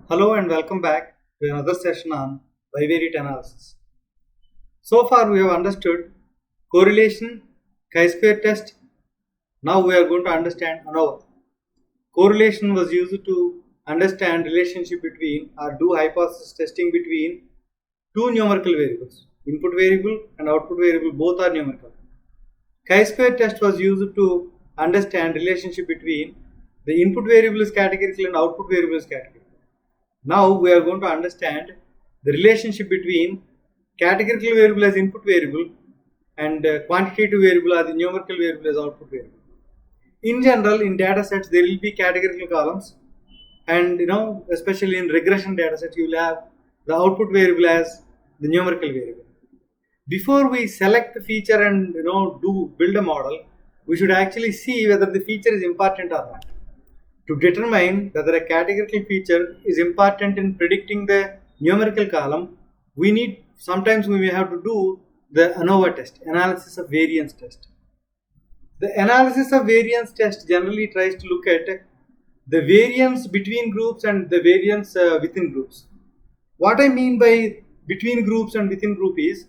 Hello and welcome back to another session on bivariate analysis. So far we have understood correlation, chi-square test. Now we are going to understand ANOVA. Correlation was used to understand relationship between or do hypothesis testing between two numerical variables. Input variable and output variable both are numerical. Chi-square test was used to understand relationship between the input variable is categorical and output variable is categorical. Now we are going to understand the relationship between categorical variable as input variable and quantitative variable as the numerical variable as output variable. In general, in data sets there will be categorical columns, and especially in regression data sets you will have the output variable as the numerical variable. Before we select the feature and build a model, we should actually see whether the feature is important or not. To determine whether a categorical feature is important in predicting the numerical column, sometimes we may have to do the ANOVA test, analysis of variance test. The analysis of variance test generally tries to look at the variance between groups and the variance within groups. What I mean by between groups and within group is,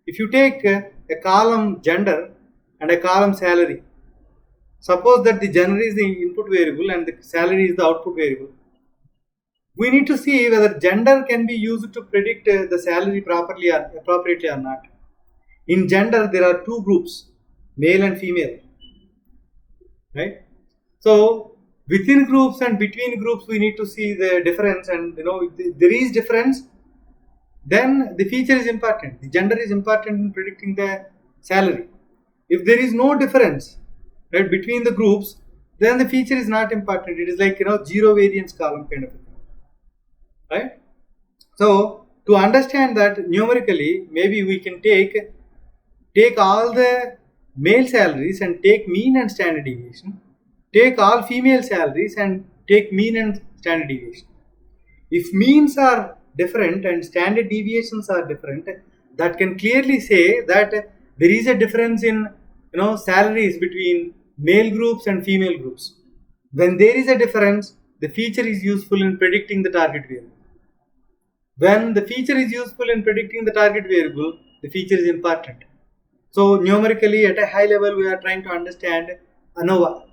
if you take a column gender and a column salary, suppose that the gender is the input variable and the salary is the output variable. We need to see whether gender can be used to predict the salary appropriately or not. In gender, there are two groups, male and female, right? So within groups and between groups, we need to see the difference, and if there is difference, then the feature is important. The gender is important in predicting the salary. If there is no difference, right, between the groups, then the feature is not important. It is like zero variance column kind of a thing, right? So to understand that numerically, maybe we can take all the male salaries and take mean and standard deviation, take all female salaries and take mean and standard deviation. If means are different and standard deviations are different, that can clearly say that there is a difference in salaries between male groups and female groups. When there is a difference, the feature is useful in predicting the target variable. When the feature is useful in predicting the target variable, the feature is important. So numerically at a high level, we are trying to understand ANOVA.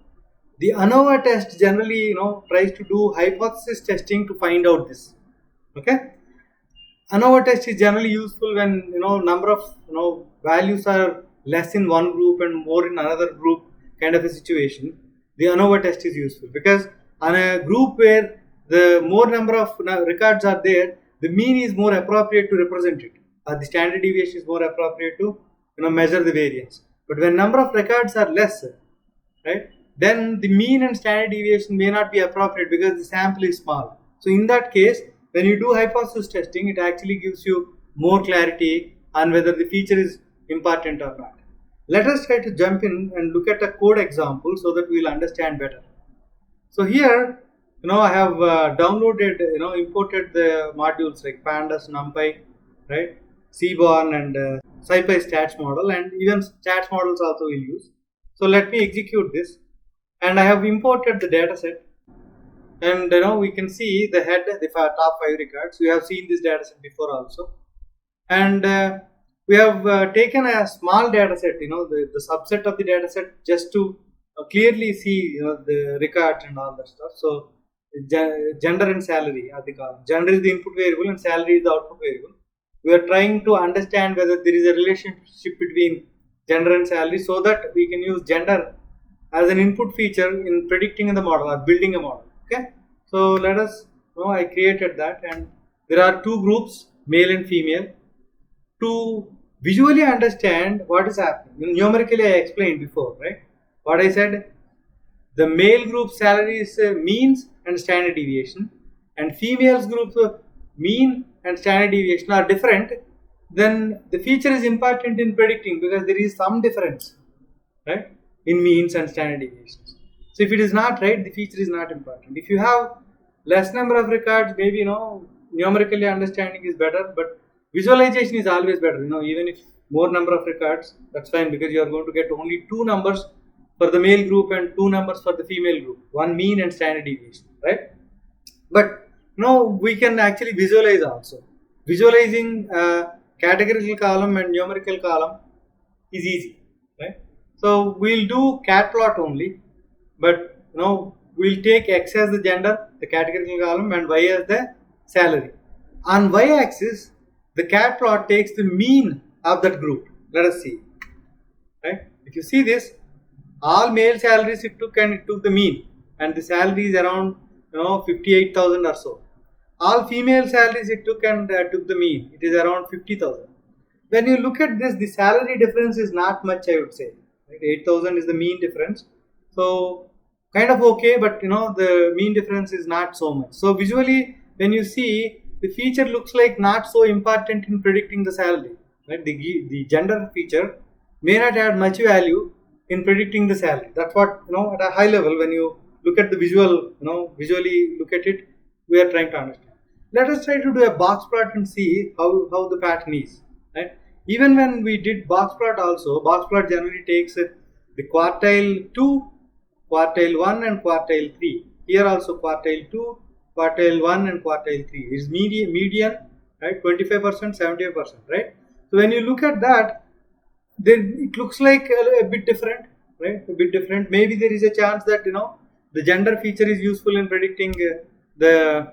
The ANOVA test generally tries to do hypothesis testing to find out this. Okay. ANOVA test is generally useful when number of values are less in one group and more in another group kind of a situation. The ANOVA test is useful because on a group where the more number of records are there, the mean is more appropriate to represent it, or the standard deviation is more appropriate to measure the variance. But when number of records are less, right, then the mean and standard deviation may not be appropriate because the sample is small. So in that case, when you do hypothesis testing, it actually gives you more clarity on whether the feature is important or not. Let us try to jump in and look at a code example so that we will understand better. So here, I have downloaded, imported the modules like pandas, numpy, right, seaborn and scipy stats model, and even stats models also will use. So let me execute this, and I have imported the data set, and we can see the head, the top 5 records. We have seen this data set before also, and we have taken a small data set, the subset of the data set, just to clearly see the records and all that stuff. So gender and salary are the column. Gender is the input variable and salary is the output variable. We are trying to understand whether there is a relationship between gender and salary so that we can use gender as an input feature in predicting the model or building a model. Okay. So let us I created that, and there are two groups, male and female. To visually understand what is happening, numerically I explained before, right? What I said, the male group salary is means and standard deviation, and females group mean and standard deviation are different, then the feature is important in predicting because there is some difference, right, in means and standard deviations. So if it is not right, the feature is not important. If you have less number of records, maybe numerically understanding is better, but visualization is always better. Even if more number of records, that's fine, because you are going to get only 2 numbers for the male group and 2 numbers for the female group, one mean and standard deviation, right? But Now we can actually visualize also. Visualizing categorical column and numerical column is easy, right? So we'll do cat plot only, but we'll take X as the gender, the categorical column, and Y as the salary. On Y axis, the cat plot takes the mean of that group. Let us see, right? If you see this, all male salaries it took, and it took the mean, and the salary is around 58,000 or so. All female salaries it took, and took the mean, it is around 50,000. When you look at this, the salary difference is not much, I would say. Right? 8,000 is the mean difference, so kind of okay, but the mean difference is not so much. So visually, when you see, the feature looks like not so important in predicting the salary. Right? The gender feature may not add much value in predicting the salary. That's what at a high level, when you look at the visual, visually look at it, we are trying to understand. Let us try to do a box plot and see how the pattern is. Right? Even when we did box plot also, box plot generally takes the quartile 2, quartile 1 and quartile 3. Here also quartile 2, quartile 1 and quartile 3. It is median, right? 25%, 75%, right? So when you look at that, then it looks like a bit different, right? A bit different. Maybe there is a chance that the gender feature is useful in predicting the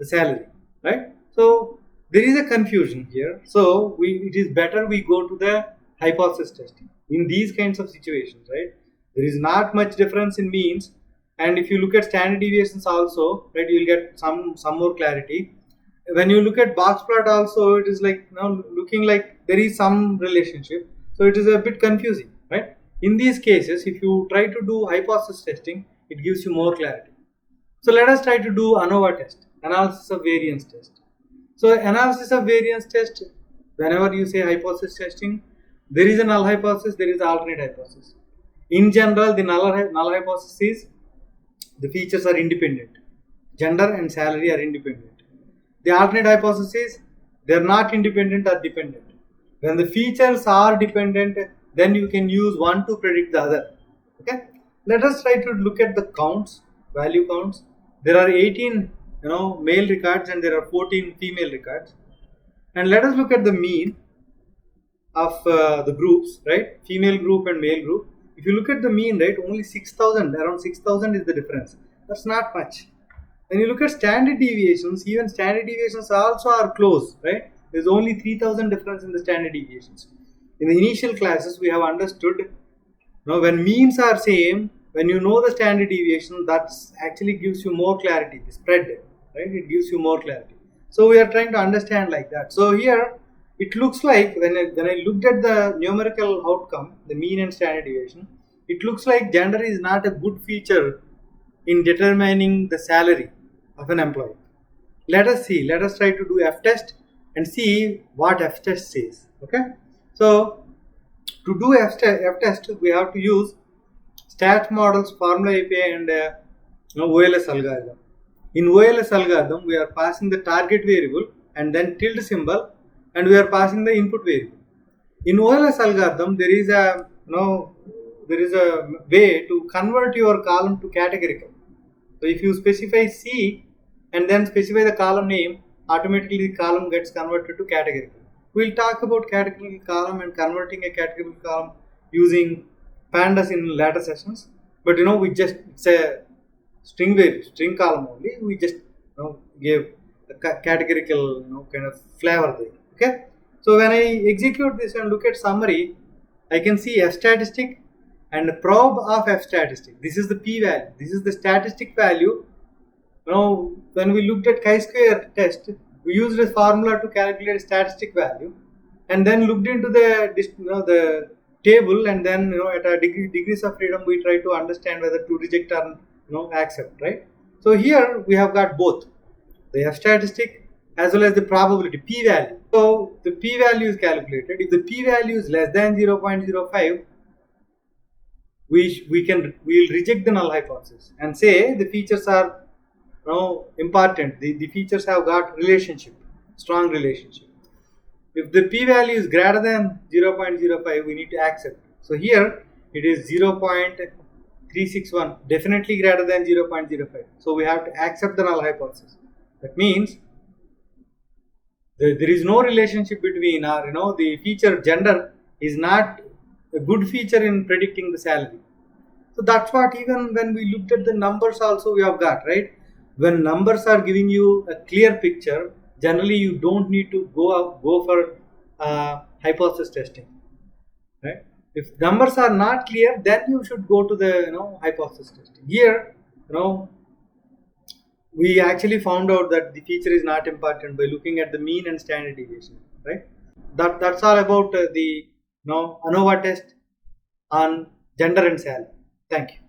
salary, right? So there is a confusion here. So it is better we go to the hypothesis testing in these kinds of situations, right? There is not much difference in means, and if you look at standard deviations also, right, you will get some more clarity. When you look at box plot also, it is like looking like there is some relationship, so it is a bit confusing, right? In these cases, if you try to do hypothesis testing, it gives you more clarity. So let us try to do ANOVA test, analysis of variance test. So analysis of variance test, whenever you say hypothesis testing, there is a null hypothesis, there is an alternate hypothesis. In general, the null hypothesis is the features are independent. Gender and salary are independent. The alternate hypothesis, they are not independent or dependent. When the features are dependent, then you can use one to predict the other. Okay. Let us try to look at the counts, value counts. There are 18 male records and there are 14 female records. And let us look at the mean of the groups, right? Female group and male group. If you look at the mean, right, only 6,000, around 6,000 is the difference. That's not much. When you look at standard deviations, even standard deviations also are close, right? There's only 3,000 difference in the standard deviations. In the initial classes, we have understood when means are same, when you know the standard deviation, that actually gives you more clarity. The spread, right? It gives you more clarity. So we are trying to understand like that. So here it looks like when I looked at the numerical outcome, the mean and standard deviation, it looks like gender is not a good feature in determining the salary of an employee. Let us see. Let us try to do F test and see what F test says. Okay. So to do F test, we have to use stat models, formula API, and OLS algorithm. In OLS algorithm, we are passing the target variable and then tilde symbol, and we are passing the input variable. In OLS algorithm, there is a way to convert your column to categorical. So if you specify C and then specify the column name, automatically the column gets converted to categorical. We'll talk about categorical column and converting a categorical column using pandas in later sessions. But it's a string column only. We just gave a categorical kind of flavor there. Okay. So when I execute this and look at summary, I can see F statistic and probe of F statistic. This is the p value. This is the statistic value. When we looked at chi-square test, we used a formula to calculate statistic value, and then looked into the table, and then at a degrees of freedom we try to understand whether to reject or accept, right? So here we have got both the F statistic as well as the probability p value. So the p value is calculated. If the p value is less than 0.05, we will reject the null hypothesis and say the features are important. The features have got relationship, strong relationship. If the p value is greater than 0.05, we need to accept. So here it is 0.361, definitely greater than 0.05. So we have to accept the null hypothesis. That means there is no relationship between, or the feature gender is not a good feature in predicting the salary. So that's what, even when we looked at the numbers also, we have got, right? When numbers are giving you a clear picture, generally you don't need to go for hypothesis testing, right? If numbers are not clear, then you should go to the hypothesis testing. Here, we actually found out that the feature is not important by looking at the mean and standard deviation, right? That's all about the ANOVA test on gender and salary. Thank you.